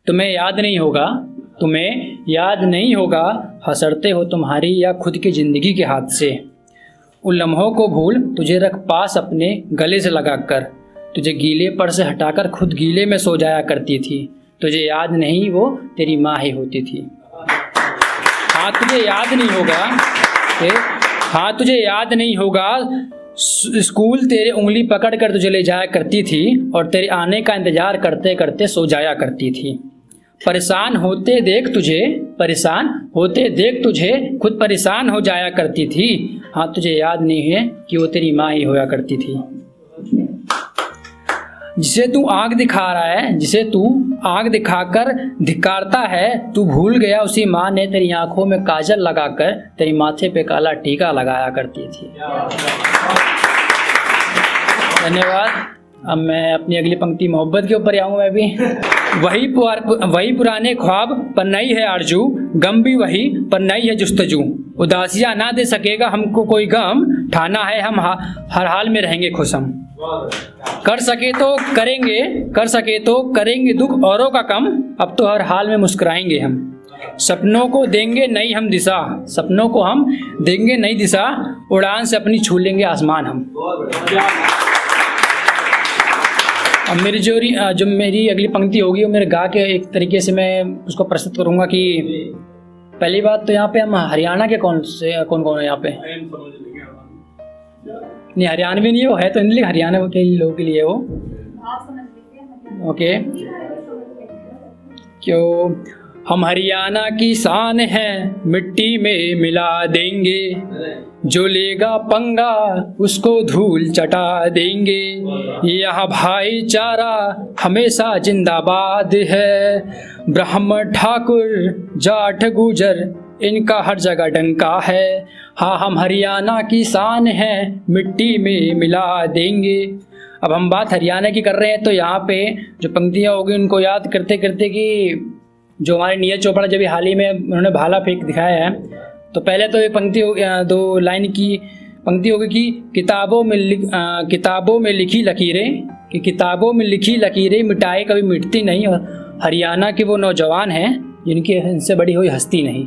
तुम्हें याद नहीं होगा हंसते हो तुम्हारी या खुद की ज़िंदगी के हाथ से। उन लम्हों को भूल, तुझे रख पास अपने गले से लगाकर, तुझे गीले पर से हटाकर खुद गीले में सो जाया करती थी। तुझे याद नहीं वो तेरी माँ ही होती थी। हाँ तुझे याद नहीं होगा स्कूल तेरे उंगली पकड़ कर तुझे ले जाया करती थी और तेरे आने का इंतज़ार करते करते सो जाया करती थी। परेशान होते देख तुझे खुद परेशान हो जाया करती थी। हाँ तुझे याद नहीं है कि वो तेरी माँ ही होया करती थी। जिसे तू आग दिखाकर धिक्कारता है, तू भूल गया उसी माँ ने तेरी आंखों में काजल लगाकर तेरी माथे पे काला टीका लगाया करती थी। धन्यवाद। अब मैं अपनी अगली पंक्ति मोहब्बत के ऊपर आऊँ। मैं भी वही पुराने ख्वाब पर नई है आरजू, गम भी वही पर नई है जुस्तजू। उदासियाँ ना दे सकेगा हमको कोई गम, ठाना है हम हर हाल में रहेंगे खुशम। कर सके तो करेंगे दुख औरों का कम, अब तो हर हाल में मुस्कुराएंगे हम। सपनों को हम देंगे नई दिशा, उड़ान से अपनी छू लेंगे आसमान हम। अब जो मेरी अगली पंक्ति होगी वो मेरे गा के एक तरीके से मैं उसको प्रस्तुत करूँगा कि पहली बात तो यहाँ पे हम हरियाणा के कौन है यहाँ पे? नहीं हरियाणवी नहीं, वो है तो इंग्लिश, हरियाणा के लोगों के लिए वो। ओके। क्यों हम हरियाणा की शान हैं, मिट्टी में मिला देंगे, जो लेगा पंगा उसको धूल चटा देंगे। यहाँ भाईचारा हमेशा जिंदाबाद है, ब्राह्मण ठाकुर जाट गुजर इनका हर जगह डंका है। हाँ हम हरियाणा की शान हैं, मिट्टी में मिला देंगे। अब हम बात हरियाणा की कर रहे हैं तो यहाँ पे जो पंक्तियाँ होगी उनको याद करते करते कि जो हमारे नीरज चोपड़ा जब हाल ही में उन्होंने भाला फेंक दिखाया है, तो पहले तो ये पंक्ति 2 लाइन की पंक्ति होगी कि किताबों में लिखी लकीरें मिटाए कभी मिटती नहीं, और हरियाणा के वो नौजवान हैं जिनकी इनसे बड़ी हुई हस्ती नहीं।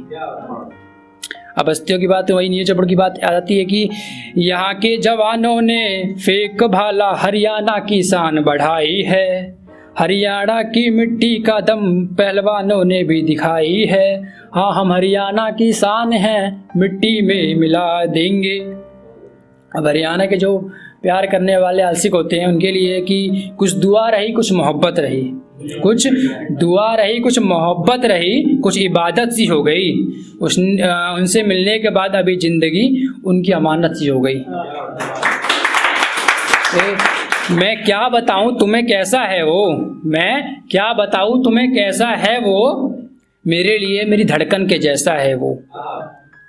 अब हस्तियों की बात वही नीरज चोपड़ा की बात आ जाती है कि यहाँ के जवानों ने फेंक भाला हरियाणा की शान बढ़ाई है, हरियाणा की मिट्टी का दम पहलवानों ने भी दिखाई है। हाँ हम हरियाणा की शान हैं, मिट्टी में मिला देंगे। अब हरियाणा के जो प्यार करने वाले आशिक होते हैं उनके लिए कि कुछ दुआ रही कुछ मोहब्बत रही, कुछ इबादत सी हो गई, उनसे मिलने के बाद अभी ज़िंदगी उनकी अमानत सी हो गई। मैं क्या बताऊं तुम्हें कैसा है वो, मेरे लिए मेरी धड़कन के जैसा है वो।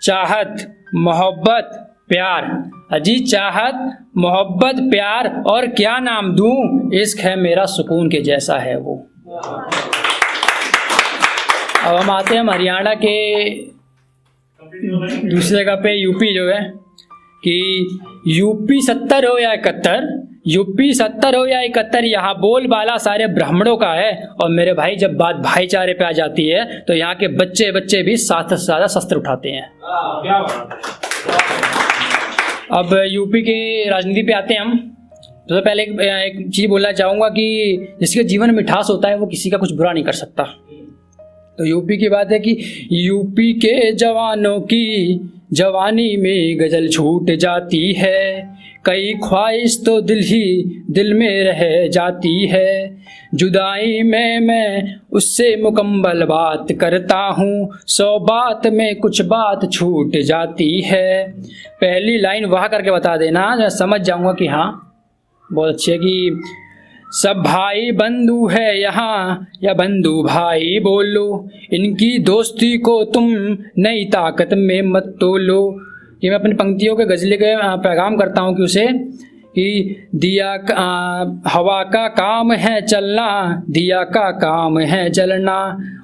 चाहत मोहब्बत प्यार, अजी चाहत मोहब्बत प्यार और क्या नाम दूं, इश्क है मेरा सुकून के जैसा है वो। अब हम आते हैं हरियाणा के दूसरे जगह पे, यूपी जो है कि यूपी 70 हो या 71 यहाँ बोलबाला सारे ब्राह्मणों का है। और मेरे भाई जब बात भाईचारे पे आ जाती है तो यहाँ के बच्चे भी 7 से ज़्यादा शस्त्र उठाते हैं। अब यूपी के राजनीति पे आते हैं हम। तो पहले एक चीज़ बोलना चाहूँगा कि जिसके जीवन में मिठास होता है वो किसी का कुछ बुरा नहीं कर सकता। तो यूपी की बात है कि यूपी के जवानों की जवानी में गजल छूट जाती है, कई ख्वाहिश तो दिल में रह जाती है, जुदाई में मैं उससे मुकम्मल बात करता हूँ, 100 बात में कुछ बात छूट जाती है। पहली लाइन वाह करके बता देना, मैं समझ जाऊँगा कि हाँ बहुत अच्छी है कि सब भाई बंधु है यहाँ या बंधु भाई बोलो, इनकी दोस्ती को तुम नई ताकत में मत तोलो। ये मैं अपनी पंक्तियों के गज़लें के पैगाम करता हूँ कि उसे कि हवा का काम है चलना, दिया का काम है जलना,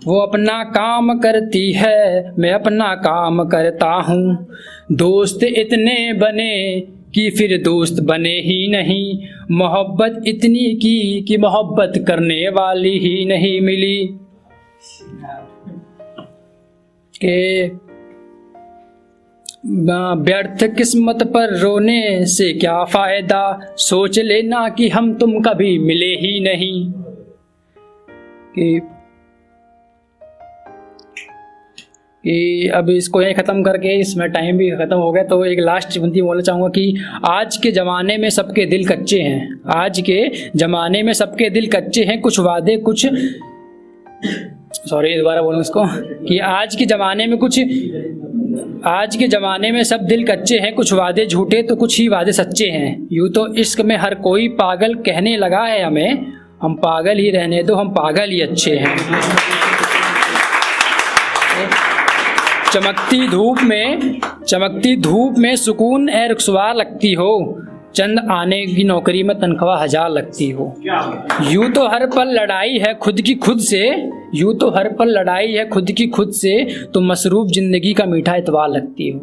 वो अपना काम करती है मैं अपना काम करता हूँ, दोस्त इतने बने कि फिर दोस्त बने ही नहीं, मोहब्बत इतनी की कि मोहब्बत करने वाली ही नहीं मिली। कि व्यर्थ किस्मत पर रोने से क्या फायदा, सोच लेना कि हम तुम कभी मिले ही नहीं। कि अब इसको यहीं ख़त्म करके, इसमें टाइम भी ख़त्म हो गया, तो एक लास्ट पंक्ति बोलना चाहूँगा कि आज के ज़माने में सबके दिल कच्चे हैं, आज के ज़माने में सबके दिल कच्चे हैं, कुछ वादे कुछ, सॉरी दोबारा बोलूँ इसको, कि आज के ज़माने में सब दिल कच्चे हैं, कुछ वादे झूठे तो कुछ ही वादे सच्चे हैं। यूँ तो इश्क में हर कोई पागल कहने लगा है हमें, हम पागल ही रहने दो, हम पागल ही अच्छे हैं। चमकती धूप में सुकून ए रुखसवार लगती हो, चंद आने की नौकरी में तनख्वाह 1000 लगती हो। यूँ तो हर पल लड़ाई है खुद की खुद से, तो मसरूफ जिंदगी का मीठा इतवार लगती हो।